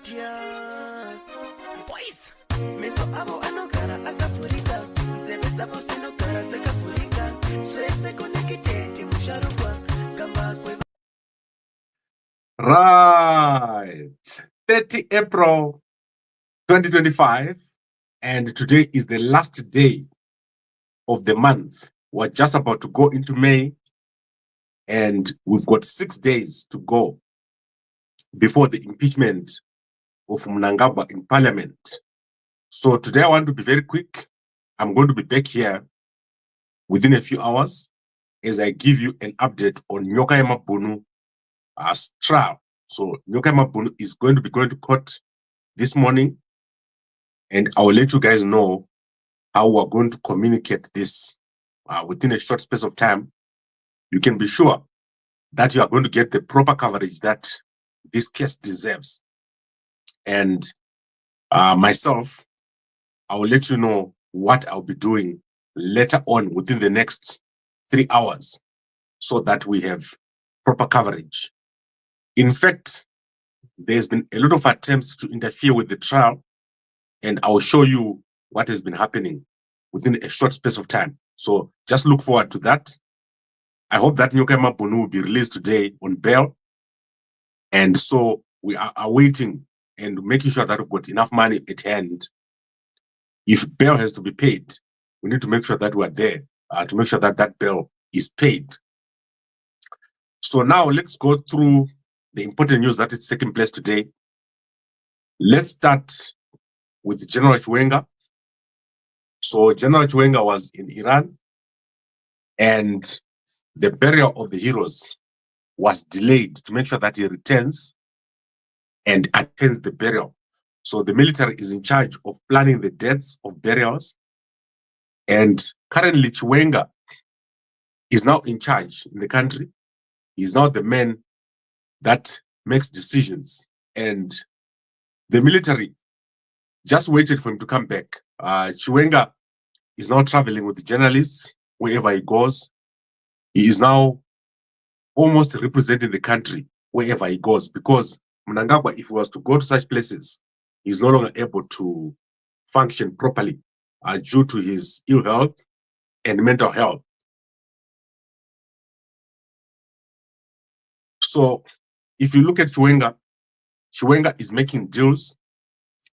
Boys, meso abo anogara akafurika, nzeve dzavo dzinogara dzakavhurika, zvese connected musharukwa kamba kwe. Right, 30 April 2025, and today is the last day of the month. We're just about to go into May, and we've got 6 days to go before the impeachment of Mnangagwa in Parliament. So today I want to be very quick. I'm going to be back here within a few hours as I give you an update on Nyokayemabhunu trial. So Nyokayemabhunu is going to be going to court this morning, and I will let you guys know how we're going to communicate this within a short space of time. You can be sure that you are going to get the proper coverage that this case deserves. And myself, I will let you know what I'll be doing later on within the next 3 hours so that we have proper coverage. In fact, there's been a lot of attempts to interfere with the trial, and I will show you what has been happening within a short space of time. So just look forward to that. I hope that Nyokayemabhunu will be released today on bail. And so we are awaiting and making sure that we've got enough money at hand. If bail has to be paid, we need to make sure that we are there to make sure that that bail is paid. So now let's go through the important news that is taking place today. Let's start with General Chiwenga. So General Chiwenga was in Iran, and the burial of the heroes was delayed to make sure that he returns and attends the burial. So the military is in charge of planning the deaths of burials, and currently Chiwenga is now in charge in the country. He's now the man that makes decisions, and the military just waited for him to come back. Chiwenga is now traveling with the journalists wherever he goes. He is now almost representing the country wherever he goes, because Mnangagwa, if he was to go to such places, he's no longer able to function properly due to his ill health and mental health. So if you look at Chiwenga, Chiwenga is making deals,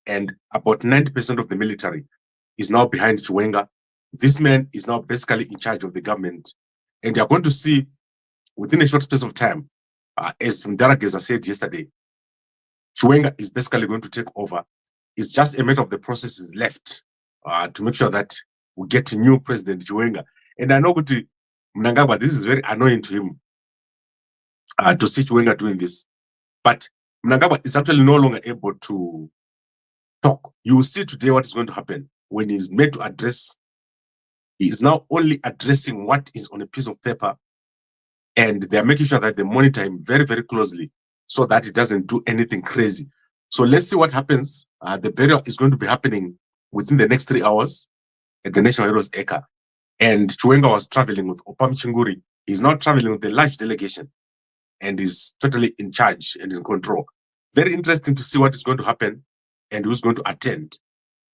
and about 90% of the military is now behind Chiwenga. This man is now basically in charge of the government. And you're going to see within a short space of time, as Mdarageza said yesterday, Chiwenga is basically going to take over. It's just a matter of the processes left to make sure that we get a new president, Chiwenga. And I know that Mnangagwa, this is very annoying to him to see Chiwenga doing this. But Mnangagwa is actually no longer able to talk. You will see today what is going to happen when he's made to address. He is now only addressing what is on a piece of paper, and they're making sure that they monitor him very, very closely so that he doesn't do anything crazy. So let's see what happens. The burial is going to be happening within the next 3 hours at the National Heroes Acre. And Chiwenga was traveling with Oppah Muchinguri. He's now traveling with a large delegation and is totally in charge and in control. Very interesting to see what is going to happen and who's going to attend.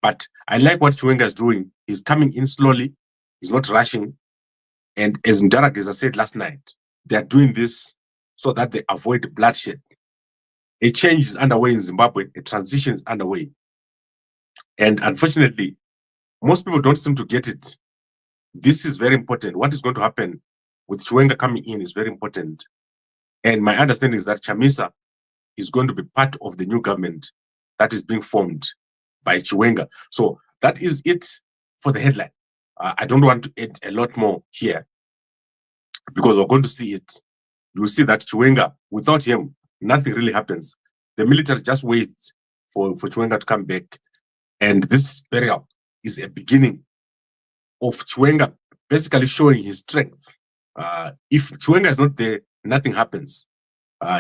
But I like what Chiwenga is doing. He's coming in slowly. He's not rushing. And as Mdarageza said last night, they are doing this so that they avoid bloodshed. A change is underway in Zimbabwe. A transition is underway. And unfortunately, most people don't seem to get it. This is very important. What is going to happen with Chiwenga coming in is very important. And my understanding is that Chamisa is going to be part of the new government that is being formed by Chiwenga. So that is it for the headline. I don't want to add a lot more here because we're going to see it. You will see that Chiwenga, without him, nothing really happens. The military just waits for Chiwenga to come back. And this burial is a beginning of Chiwenga basically showing his strength. If Chiwenga is not there, nothing happens.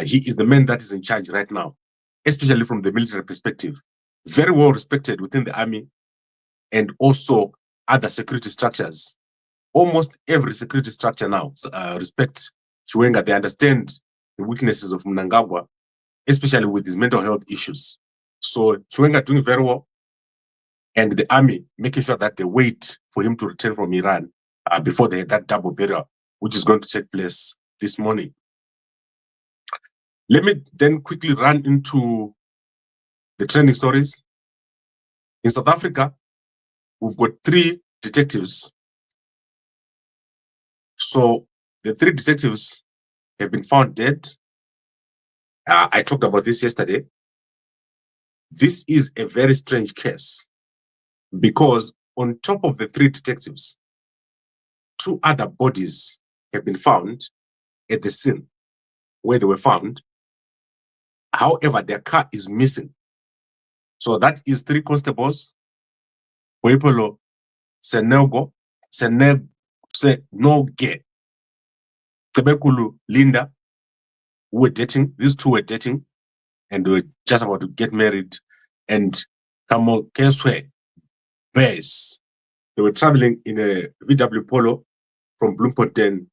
He is the man that is in charge right now, especially from the military perspective. Very well respected within the army and also other security structures. Almost every security structure now respects Chiwenga. They understand the weaknesses of Mnangagwa, especially with his mental health issues. So Chiwenga doing very well, and the army making sure that they wait for him to return from Iran before that double burial, which is going to take place this morning. Let me then quickly run into the trending stories. In South Africa, we've got 3 detectives. So the 3 detectives have been found dead. I talked about this yesterday. This is a very strange case because on top of the 3 detectives, 2 other bodies have been found at the scene where they were found. However, their car is missing. So that is 3 constables, Boipolo Senoge, Tebekulu Linda, who were dating. These 2 were dating and they were just about to get married. And Kamo Keswe Base, they were traveling in a VW Polo from Bloemfontein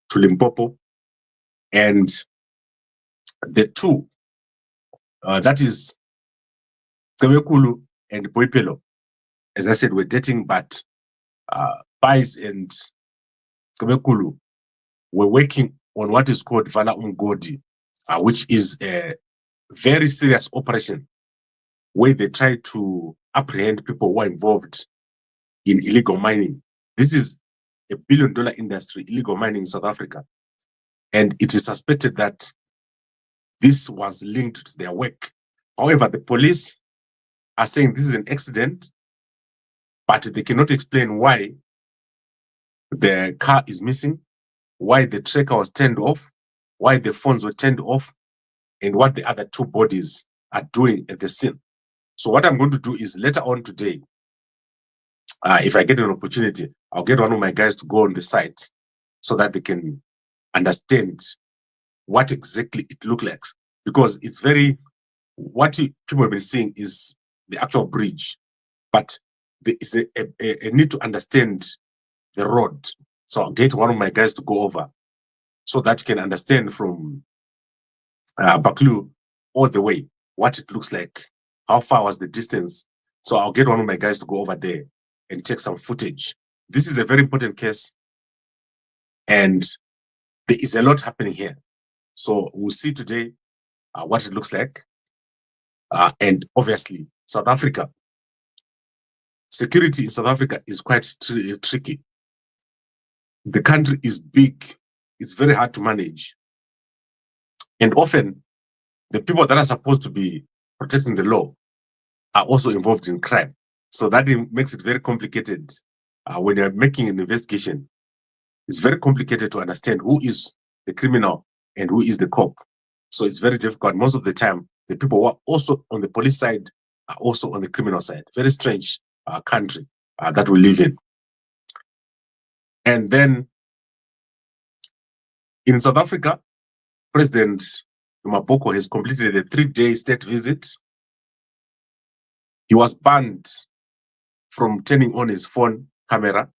to Limpopo. And the 2, that is Tebekulu and Boipelo, as I said, were dating, but Bais and Tebekulu were working on what is called Vala Umgodi, which is a very serious operation where they try to apprehend people who are involved in illegal mining. This is a billion-dollar industry, illegal mining in South Africa. And it is suspected that this was linked to their work. However, the police are saying this is an accident, but they cannot explain why the car is missing, why the tracker was turned off, why the phones were turned off, and what the other 2 bodies are doing at the scene. So what I'm going to do is later on today, if I get an opportunity, I'll get one of my guys to go on the site so that they can understand what exactly it looks like. Because it's very, people have been seeing is the actual bridge, but there is a need to understand the road. So I'll get one of my guys to go over so that you can understand from Baklu all the way what it looks like, how far was the distance. So I'll get one of my guys to go over there and take some footage. This is a very important case, and there is a lot happening here. So we'll see today what it looks like. And obviously, South Africa, security in South Africa is quite tricky. The country is big. It's very hard to manage. And often, the people that are supposed to be protecting the law are also involved in crime. So that makes it very complicated when you're making an investigation. It's very complicated to understand who is the criminal and who is the cop. So it's very difficult. Most of the time, the people who are also on the police side are also on the criminal side. Very strange country that we live in. And then in South Africa, President Maboko has completed a 3-day state visit. He was banned from turning on his phone camera.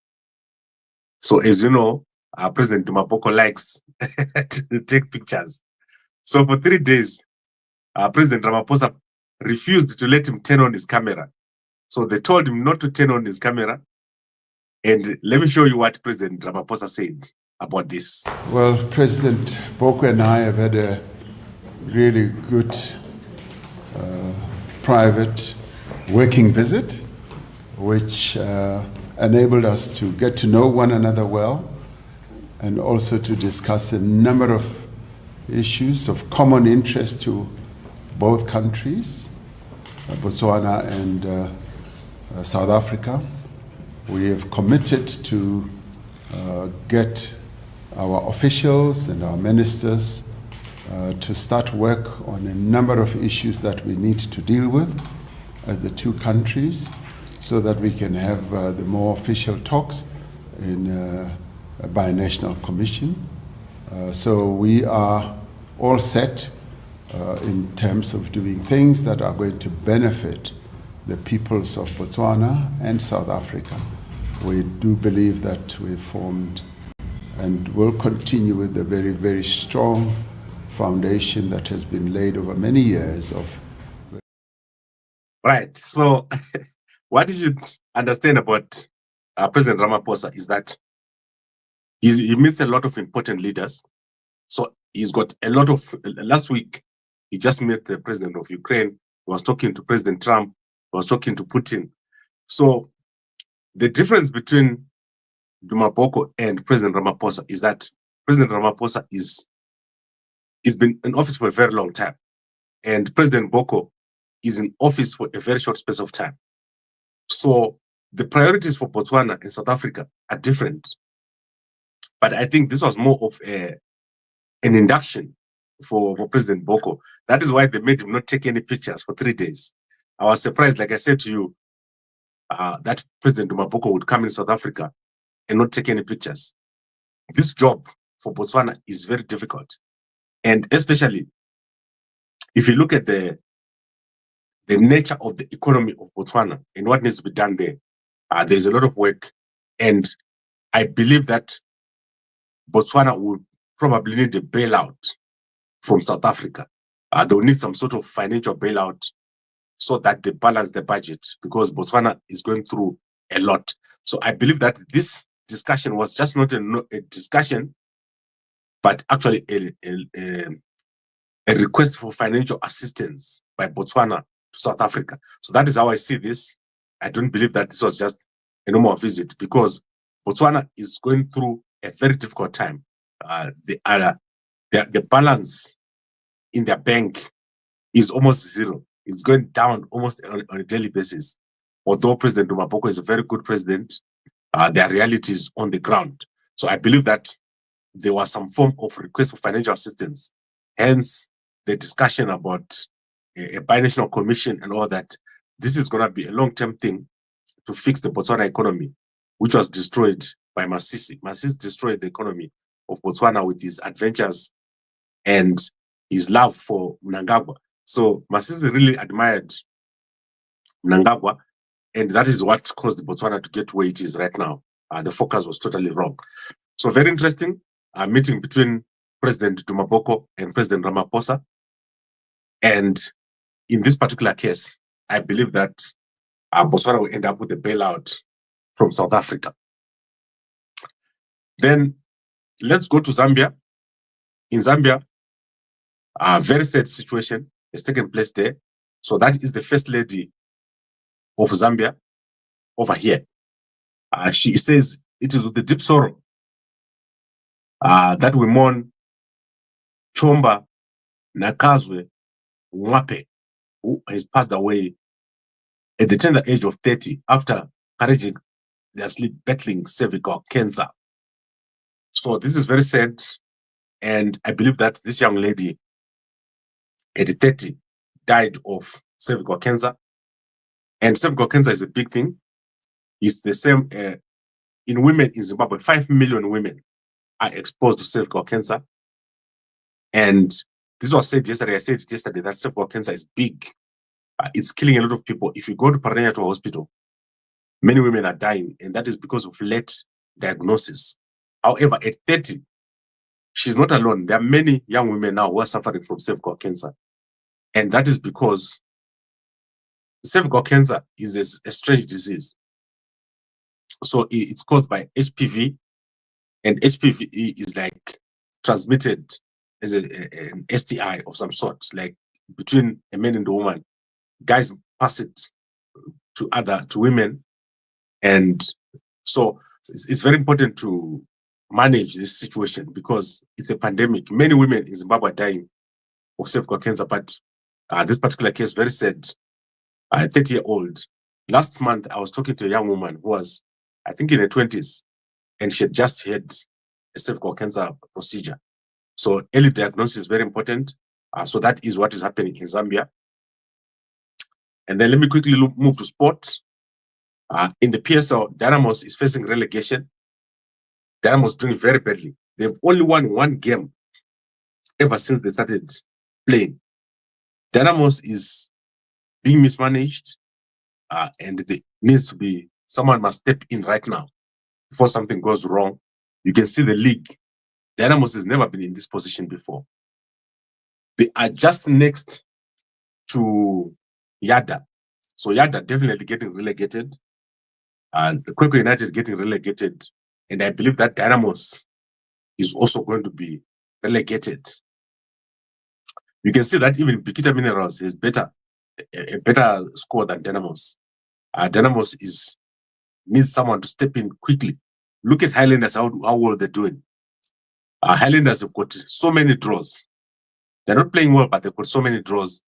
So as you know, President Maboko likes to take pictures. So for 3 days, President Ramaphosa refused to let him turn on his camera. So they told him not to turn on his camera. And let me show you what President Ramaphosa said about this. Well, President Boko and I have had a really good private working visit, which enabled us to get to know one another well and also to discuss a number of issues of common interest to both countries, Botswana and South Africa. We have committed to get our officials and our ministers to start work on a number of issues that we need to deal with as the 2 countries, so that we can have the more official talks in a binational commission. So we are all set in terms of doing things that are going to benefit the peoples of Botswana and South Africa. We do believe that we've formed and will continue with a very, very strong foundation that has been laid over many years of Right. So what you should understand about President Ramaphosa is that he meets a lot of important leaders. So he's got a lot of, last week, he just met the president of Ukraine. He was talking to President Trump. He was talking to Putin. So the difference between Duma Boko and President Ramaphosa is that President Ramaphosa is been in office for a very long time. And President Boko is in office for a very short space of time. So the priorities for Botswana and South Africa are different. But I think this was more of an induction for President Boko. That is why they made him not take any pictures for 3 days. I was surprised, like I said to you, that President Duma Boko would come in South Africa and not take any pictures. This job for Botswana is very difficult. And especially if you look at the nature of the economy of Botswana and what needs to be done there, there's a lot of work. And I believe that Botswana would probably need a bailout from South Africa. They will need some sort of financial bailout so that they balance the budget, because Botswana is going through a lot. So I believe that this discussion was just not a discussion, but actually a request for financial assistance by Botswana to South Africa. So that is how I see this. I don't believe that this was just a normal visit, because Botswana is going through a very difficult time. The balance in their bank is almost zero. It's going down almost on a daily basis. Although President Duma Boko is a very good president, there are realities on the ground. So I believe that there was some form of request for financial assistance. Hence, the discussion about a binational commission and all that. This is going to be a long-term thing to fix the Botswana economy, which was destroyed by Masisi. Masisi destroyed the economy of Botswana with his adventures and his love for Mnangagwa. So Masisi really admired Mnangagwa, and that is what caused Botswana to get where it is right now. The focus was totally wrong. So very interesting meeting between President Duma Boko and President Ramaphosa. And in this particular case, I believe that Botswana will end up with a bailout from South Africa. Then let's go to Zambia. In Zambia, a very sad situation has taken place there. So that is the First Lady of Zambia over here. She says, it is with the deep sorrow that we mourn Chomba Nakazwe Mwape, who has passed away at the tender age of 30 after courageously battling cervical cancer. So this is very sad. And I believe that this young lady at 30 died of cervical cancer. And cervical cancer is a big thing. It's the same in women in Zimbabwe. 5 million women are exposed to cervical cancer. And this was said yesterday. I said yesterday that cervical cancer is big. It's killing a lot of people. If you go to perinatal hospital, many women are dying, and that is because of late diagnosis. However, at 30, she's not alone. There are many young women now who are suffering from cervical cancer. And that is because cervical cancer is a strange disease. So it's caused by HPV, and HPV is like transmitted as an STI of some sort, like between a man and a woman. Guys pass it to women. And so it's very important to manage this situation because it's a pandemic. Many women in Zimbabwe are dying of cervical cancer, but this particular case, very sad, 30-year-old. Last month, I was talking to a young woman who was, I think, in her 20s, and she had just had a cervical cancer procedure. So early diagnosis is very important. So that is what is happening in Zambia. And then let me quickly move to sport. In the PSL, Dynamos is facing relegation. Dynamos is doing very badly. They've only won one game ever since they started playing. Dynamos is being mismanaged, and there needs to be, someone must step in right now before something goes wrong. You can see the league. Dynamos has never been in this position before. They are just next to Yada. So Yada definitely getting relegated, and Kwekwe United getting relegated, and I believe that Dynamos is also going to be relegated. You can see that even Bikita Minerals is better, a better score than Dynamos. Dynamos needs someone to step in quickly. Look at Highlanders, how well they're doing. Highlanders have got so many draws. They're not playing well, but they've got so many draws.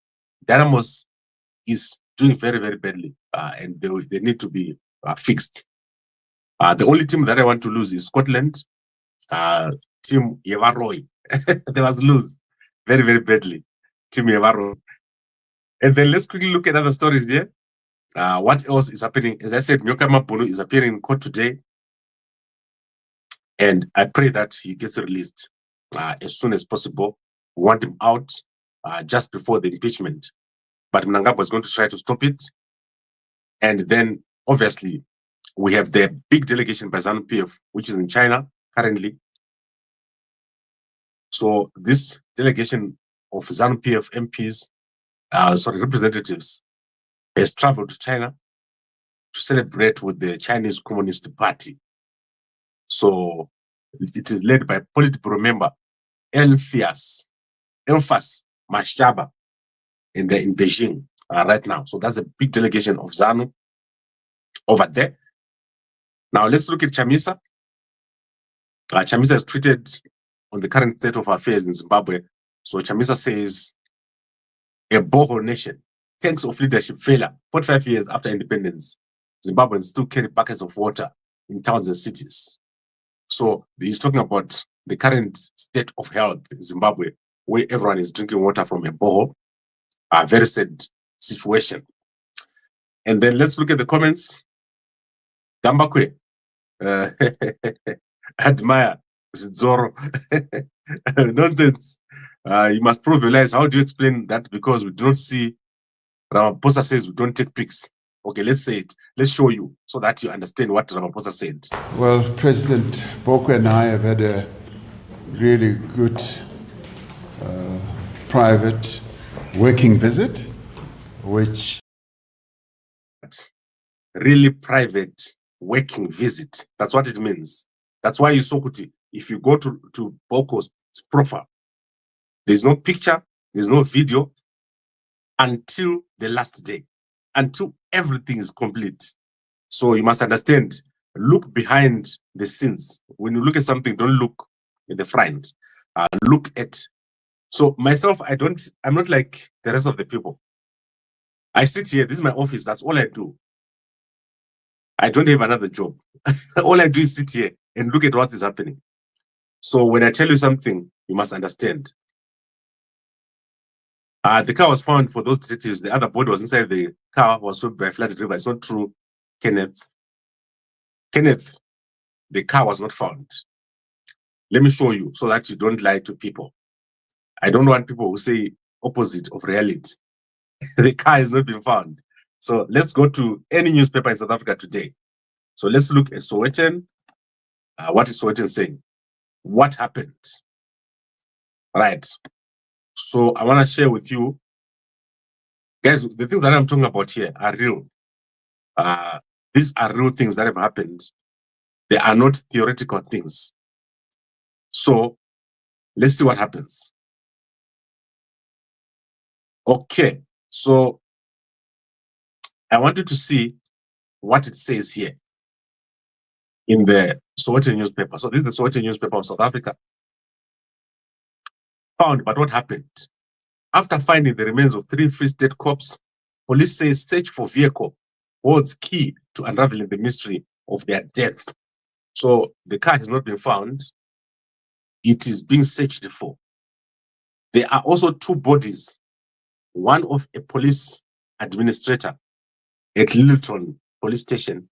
Dynamos is doing very, very badly, and they need to be fixed. The only team that I want to lose is Scotland. Team Yevaroy. They must lose very, very badly. Team Yevaroy. And then let's quickly look at other stories here. What else is happening? As I said, Nyokayemabhunu is appearing in court today. And I pray that he gets released as soon as possible. We want him out just before the impeachment. But Mnangagwa is going to try to stop it. And then, obviously, we have the big delegation by ZANU-PF, which is in China currently. So this delegation of ZANU-PF MPs, representatives, has traveled to China to celebrate with the Chinese Communist Party. So it is led by Politburo Member Elifas Mashaba in Beijing right now. So that's a big delegation of ZANU over there. Now let's look at Chamisa. Chamisa has tweeted on the current state of affairs in Zimbabwe. So Chamisa says, a boho nation, thanks of leadership failure, 45 years after independence, Zimbabweans still carry buckets of water in towns and cities. So he's talking about the current state of health in Zimbabwe, where everyone is drinking water from a boho. A very sad situation. And then let's look at the comments. Gambakwe, admire Zoro. Nonsense. You must prove your lies. How do you explain that? Because we do not see. Ramaphosa says we don't take pics. Okay, let's say it. Let's show you so that you understand what Ramaphosa said. Well, President Boko and I have had a really good private working visit, which... Really private working visit. That's what it means. That's why you saw Kuti. If you go to Boko's profile, there's no picture, there's no video until the last day, until everything is complete. So you must understand, look behind the scenes. When you look at something, don't look in the front. Look at... So myself, I'm not like the rest of the people. I sit here, this is my office, that's all I do. I don't have another job. All I do is sit here and look at what is happening. So when I tell you something, you must understand. The car was found for those detectives. The other body was inside the car, was swept by a flooded river. It's not true, Kenneth. Kenneth, the car was not found. Let me show you so that you don't lie to people. I don't want people who say opposite of reality. The car has not been found. So let's go to any newspaper in South Africa today. So let's look at Sowetan. What is Sowetan saying? What happened? Right. So I want to share with you, guys, the things that I'm talking about here are real. These are real things that have happened. They are not theoretical things. So let's see what happens. Okay. So I want you to see what it says here in the Sowetan newspaper. So this is the Sowetan newspaper of South Africa. Found, but what happened? After finding the remains of 3 Free State cops, police say search for vehicle holds key to unraveling the mystery of their death. So the car has not been found. It is being searched for. There are also 2 bodies, one of a police administrator at Littleton police station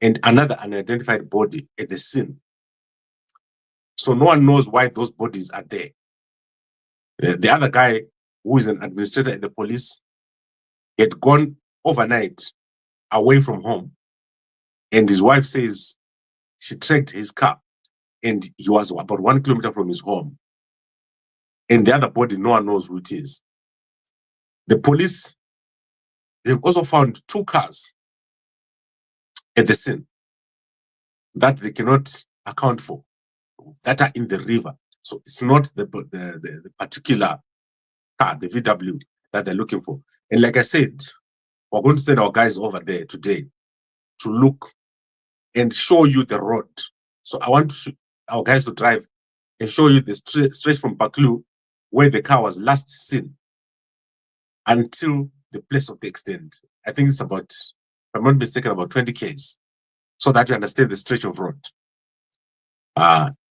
and another unidentified body at the scene. So no one knows why those bodies are there. The other guy, who is an administrator at the police, had gone overnight away from home. And his wife says she tracked his car and he was about 1 kilometer from his home. And the other body, no one knows who it is. The police they've also found 2 cars at the scene that they cannot account for, that are in the river. So it's not the particular car, the VW, that they're looking for. And like I said, we're going to send our guys over there today to look and show you the road. So I want our guys to drive and show you the stretch from Baklu, where the car was last seen, until the place of the accident. I think it's about, if I'm not mistaken, about 20 km, so that you understand the stretch of road.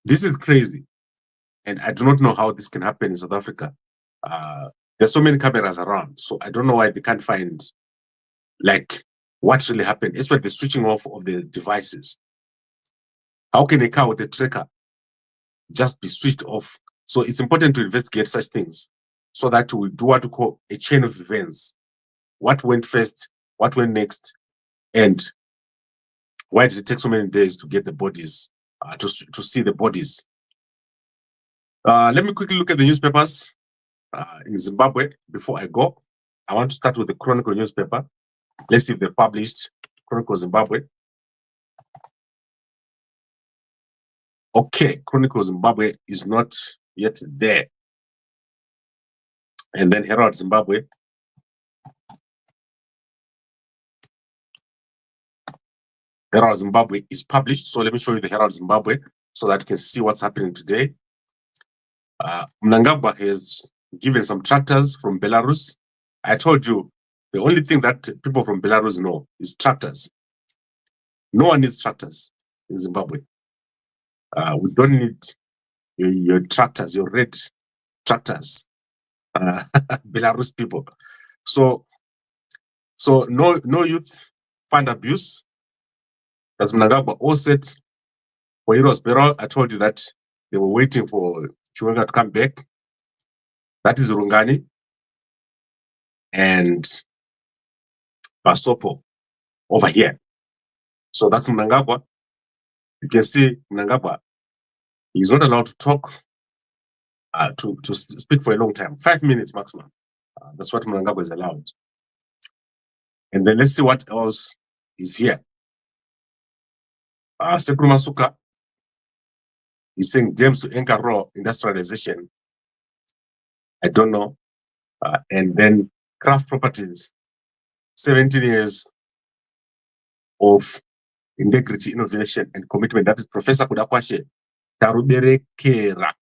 This is crazy. And I do not know how this can happen in South Africa. There's so many cameras around, so I don't know why they can't find, like, what really happened, especially the switching off of the devices. How can a car with a tracker just be switched off? So it's important to investigate such things so that we do what we call a chain of events. What went first, what went next, and why did it take so many days to get the bodies, to see the bodies? Let me quickly look at the newspapers in Zimbabwe before I go. I want to start with the Chronicle newspaper. Let's see if they published Chronicle Zimbabwe. Okay, Chronicle Zimbabwe is not yet there. And then Herald Zimbabwe. Herald Zimbabwe is published. So let me show you the Herald Zimbabwe so that you can see what's happening today. Mnangagwa has given some tractors from Belarus. I told you, the only thing that people from Belarus know is tractors. No one needs tractors in Zimbabwe. We don't need your tractors, your red tractors, Belarus people. So no youth fund abuse. That's Mnangagwa all set for Heroes Acre. I told you that they were waiting for Chiwenga to come back. That is Rungani and Basopo over here. So that's Mnangagwa. You can see Mnangagwa, he's not allowed to talk, to speak for a long time, 5 minutes maximum. That's what Mnangagwa is allowed. And then let's see what else is here. Sekuru Masuka is saying dams to anchor raw industrialization. I don't know. And then Craft Properties, 17 years of integrity, innovation, and commitment. That is Professor Kudakwashe Taruberekera.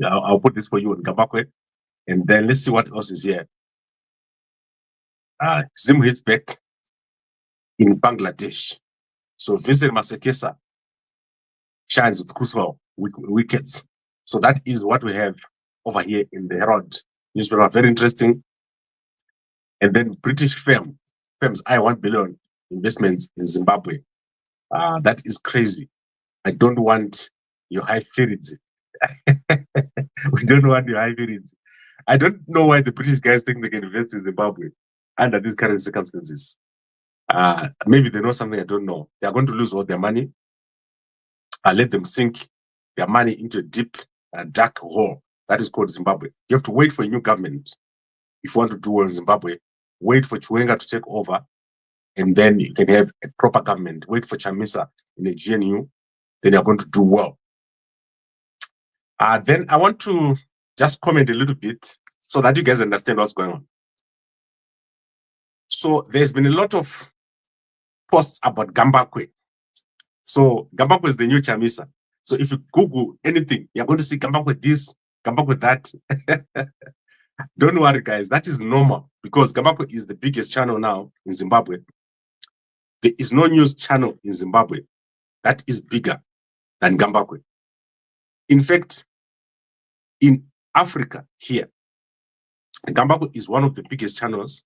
I'll put this for you in Gabakwe. And then let's see what else is here. Zim hits back in Bangladesh. So Vincent Masekesa shines with crucial wickets. So that is what we have over here in the Herald newspaper. Very interesting. And then British firms I1 billion investments in Zimbabwe. That is crazy. I don't want your high spirits. We don't want your high spirits. I don't know why the British guys think they can invest in Zimbabwe under these current circumstances. Maybe they know something I don't know. They are going to lose all their money. Let them sink their money into a deep, dark hole. That is called Zimbabwe. You have to wait for a new government. If you want to do well in Zimbabwe, wait for Chiwenga to take over, and then you can have a proper government. Wait for Chamisa in a GNU, then you're going to do well. Then I want to just comment a little bit so that you guys understand what's going on. So there's been a lot of posts about Gambakwe. So Gambakwe is the new Chamisa. So if you Google anything, you're going to see Gambakwe this, Gambakwe that. Don't worry, guys. That is normal because Gambakwe is the biggest channel now in Zimbabwe. There is no news channel in Zimbabwe that is bigger than Gambakwe. In fact, in Africa here, Gambakwe is one of the biggest channels,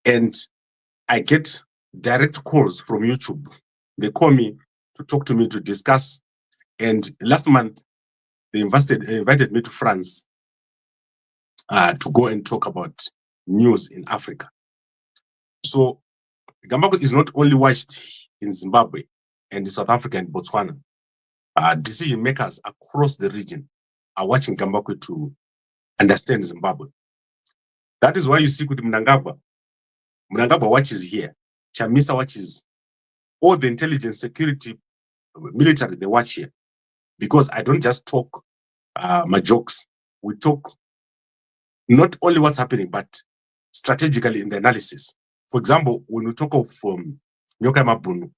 and I get direct calls from YouTube. They call me to talk to me to discuss. And last month, they invited me to France to go and talk about news in Africa. So Gambakwe is not only watched in Zimbabwe and in South Africa and Botswana. Decision makers across the region are watching Gambakwe to understand Zimbabwe. That is why you see with Mnangagwa, Mnangagwa watches here. Chamisa watches. All the intelligence, security, military, they watch here. Because I don't just talk my jokes. We talk not only what's happening, but strategically in the analysis. For example, when we talk of Nyokayemabhunu,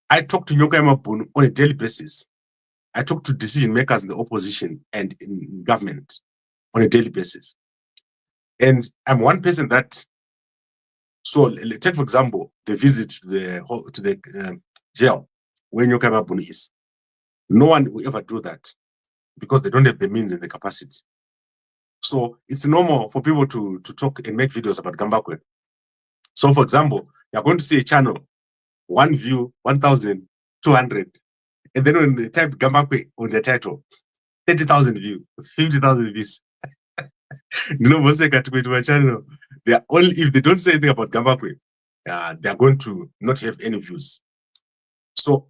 I talk to Nyokayemabhunu on a daily basis. I talk to decision makers in the opposition and in government on a daily basis. And I'm one person that, so take for example, the visit to the jail where Nyokayemabhunu is. No one will ever do that because they don't have the means and the capacity. So it's normal for people to talk and make videos about Gambakwe. So for example, you're going to see a channel, one view, 1,200. And then when they type Gambakwe on the title, 30,000 views, 50,000 views. You know, most to my channel, they are only, if they don't say anything about Gambakwe, they are going to not have any views. So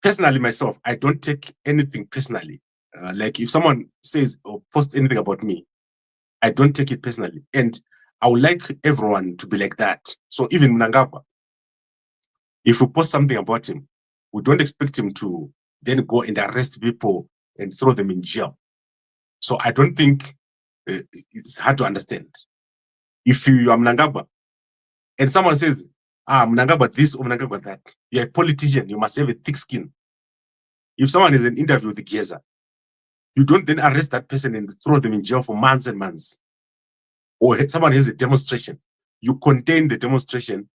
personally, myself, I don't take anything personally. Like if someone says or posts anything about me, I don't take it personally. And I would like everyone to be like that. So even Mnangagwa, if we post something about him, we don't expect him to then go and arrest people and throw them in jail. So I don't think it's hard to understand. If you are Mnangagwa and someone says, Mnangagwa this or Mnangagwa that, you're a politician, you must have a thick skin. If someone is in an interview with the Geza, you don't then arrest that person and throw them in jail for months and months. Or someone has a demonstration. You contain the demonstration.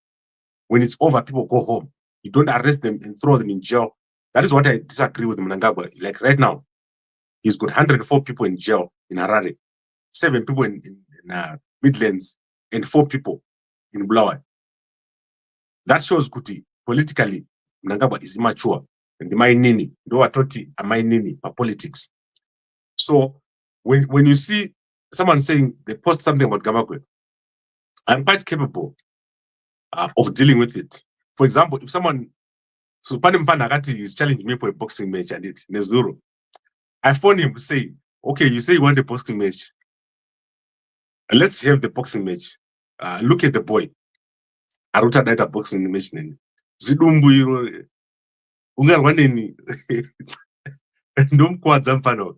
When it's over, people go home. You don't arrest them and throw them in jail. That is what I disagree with Mnangagwa. Like right now, he's got 104 people in jail in Harare, 7 people in Midlands, and 4 people in Bulawayo. That shows Kuti, politically, Mnangagwa is immature. And the mainini, do atoti a mainini for politics. So when you see someone saying they post something about Gambakwe, I'm quite capable of dealing with it. For example, if someone, so Pani Mpanagati is challenging me for a boxing match and it Nezuru, I phone him to say, okay, you say you want a boxing match. Let's have the boxing match. Look at the boy. Aruta died a boxing match. Zidumbu Ungarwaneni. Ndum kwa zampano.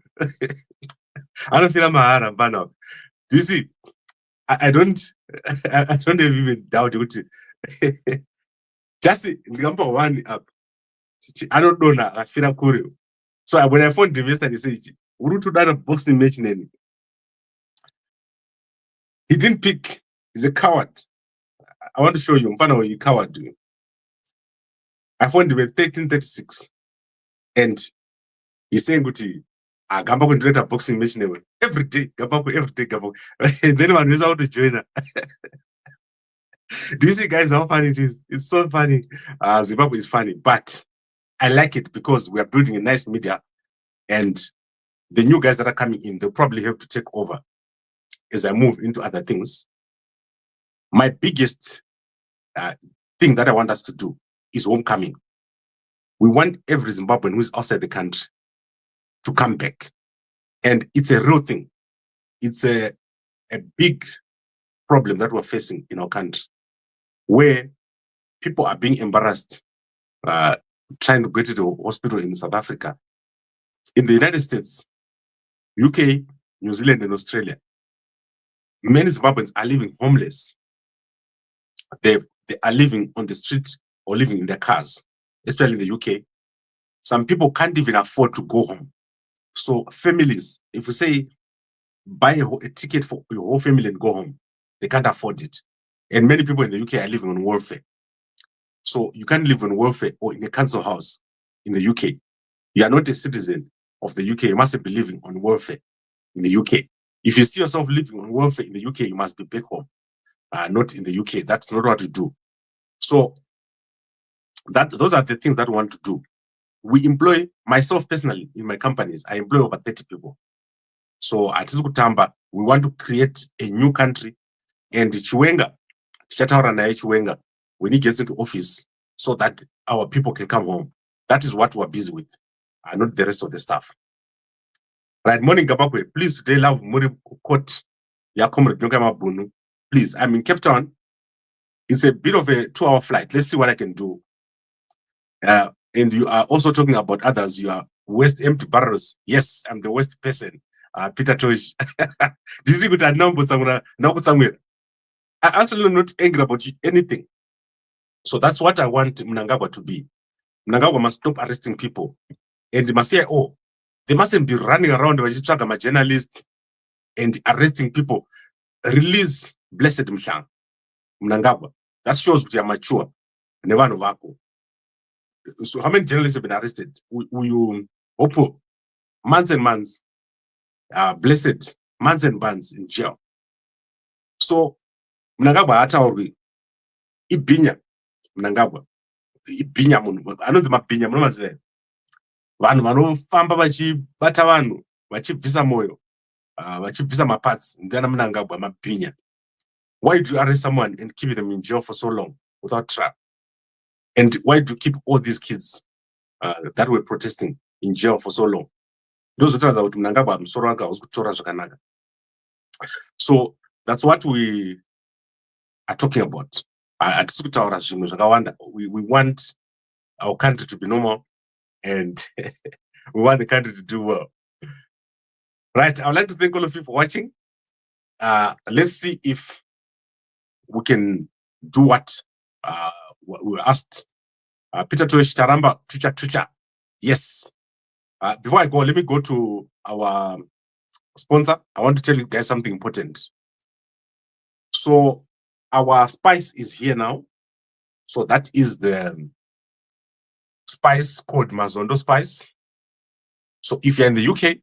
I don't feel mahara mpano. Do you see? I don't even doubt it. Just number one up. I don't know now. I feel curious. So when I phoned him yesterday, he said, "Urutu done a boxing match name." He didn't pick. He's a coward. I want to show you. Mpano, you coward. I phoned him at 13:36, and he's saying, "Guti, Gambakwe direct a boxing match name every day. Gambakwe every day. Gambakwe." And then one is out to join her. Do you see, guys, how funny it is? It's so funny. Zimbabwe is funny, but I like it because we are building a nice media, and the new guys that are coming in, they'll probably have to take over as I move into other things. My biggest thing that I want us to do is homecoming. We want every Zimbabwean who is outside the country to come back. And it's a real thing. It's a big problem that we're facing in our country, where people are being embarrassed trying to get to the hospital in South Africa. In the United States, UK, New Zealand, and Australia, many Zimbabweans are living homeless. They are living on the street or living in their cars, especially in the UK. Some people can't even afford to go home. So families, if we say buy a ticket for your whole family and go home, they can't afford it. And many people in the UK are living on welfare. So you can't live on welfare or in a council house in the UK. You are not a citizen of the UK. You must be living on welfare in the UK. If you see yourself living on welfare in the UK, you must be back home, not in the UK. That's not what to do. So those are the things that we want to do. We employ, myself personally, in my companies, I employ over 30 people. So at Kutamba, we want to create a new country. And Chiwenga, Chiwenga, when he gets into office, so that our people can come home. That is what we're busy with, not the rest of the stuff. Right, morning, Gambakwe. Please, today, love Muri Court, ya comrade Nyokayemabhunu. Please, I'm in Cape Town. It's a bit of a 2-hour flight. Let's see what I can do. And you are also talking about others. You are West empty barrels. Yes, I'm the West person. Peter Tosh. This is good. I'm actually not angry about anything. So that's what I want Mnangagwa to be. Mnangagwa must stop arresting people. And they must say, oh, they mustn't be running around my journalists and arresting people. Release Blessed Mnangagwa. That shows that you are mature. Never know. So how many journalists have been arrested? You Oppah, months and months, Blessed, months and months in jail. So Mnangagwa ataurwi ibinya Mnangagwa ibinya munhu anonzi mabinya munomaziva vanhu vanofamba vachibata vanhu vachibvisa moyo vachibvisa mapatsi ndiana Mnangagwa mabinya. Why do you arrest someone and keep them in jail for so long without trial? And why do you keep all these kids that were protesting in jail for so long? Those are that Mnangagwa musoro wake haukutora zvakanaka. So that's what we are talking about. We want our country to be normal and we want the country to do well. Right, I would like to thank all of you for watching. Let's see if we can do what we were asked. Peter Tosh Taramba, Tucha. Yes. Before I go, let me go to our sponsor. I want to tell you guys something important. So our spice is here now. So that is the spice called Mazondo spice. So if you're in the UK,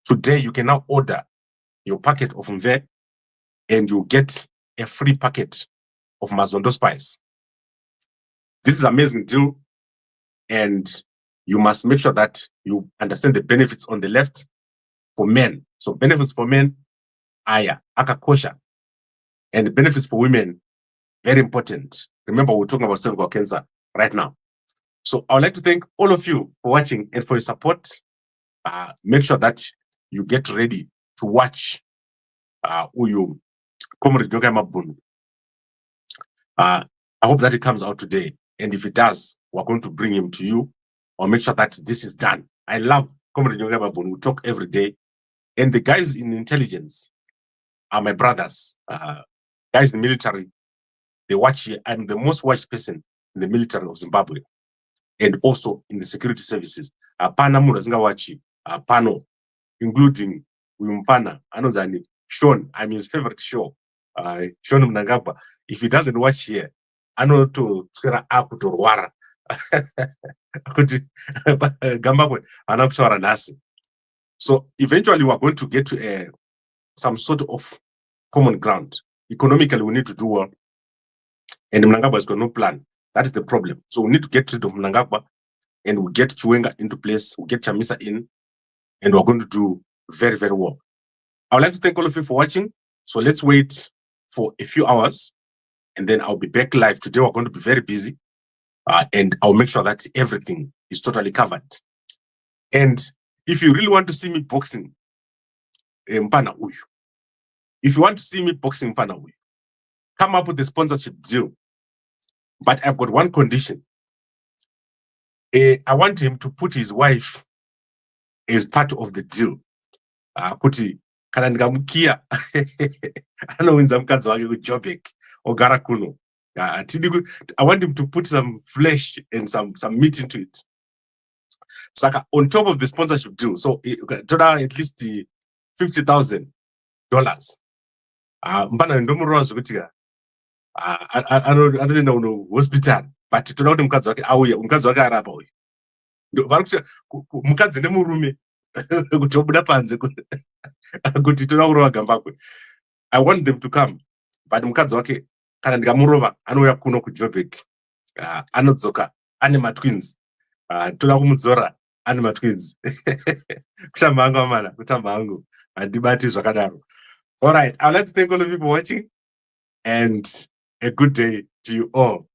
today you can now order your packet of Mve and you get a free packet of Mazondo spice. This is an amazing deal, and you must make sure that you understand the benefits on the left for men. So benefits for men, aya, akakosha. And the benefits for women, very important. Remember, we're talking about cervical cancer right now. So I would like to thank all of you for watching and for your support. Make sure that you get ready to watch Uyu Comrade Nyokayemabhunu. I hope that it comes out today. And if it does, we're going to bring him to you. I'll make sure that this is done. I love Comrade Nyokayemabhunu. We talk every day. And the guys in intelligence are my brothers. Guys in the military, they watch here. I'm the most watched person in the military of Zimbabwe and also in the security services. Apana Murazinga Wachi, Pano, including Wimpana, Anozani, Sean, I'm his favorite show. Sean Mnangagwa. If he doesn't watch here, I know to Twira Aku to Wara. So eventually we're going to get to some sort of common ground. Economically, we need to do well. And Mnangagwa has got no plan. That is the problem. So we need to get rid of Mnangagwa and we get Chiwenga into place, we get Chamisa in, and we're going to do very, very well. I would like to thank all of you for watching. So let's wait for a few hours and then I'll be back live. Today we're going to be very busy and I'll make sure that everything is totally covered. And if you really want to see me boxing Mpana Uyu, if you want to see me boxing Mpana Uyu, come up with a sponsorship deal. But I've got one condition. I want him to put his wife as part of the deal. Kuti kana ndikamukiya anowinza mukadzi wake kuJoburg ogara kuno. I want him to put some flesh and some meat into it. Saka on top of the sponsorship deal, so total at least $50,000. Mpana ndomurwa zvokutika anoenda kuno hospital, but toda kuti mukadzi wake auye, mukadzi wake arapa uyu. Mukadzi nemurume kuti obuda panze kuti toda kurova gambakwe. I want them to come, but mukadzi wake kana ndikamurova anouya kuno kuJoburg, anodzoka ane matwins, toda kumudzora ane matwins. Kutamba hangu amana, kutamba hangu handibati zvakadaro. All right, I'd like to thank all of you for watching and a good day to you all.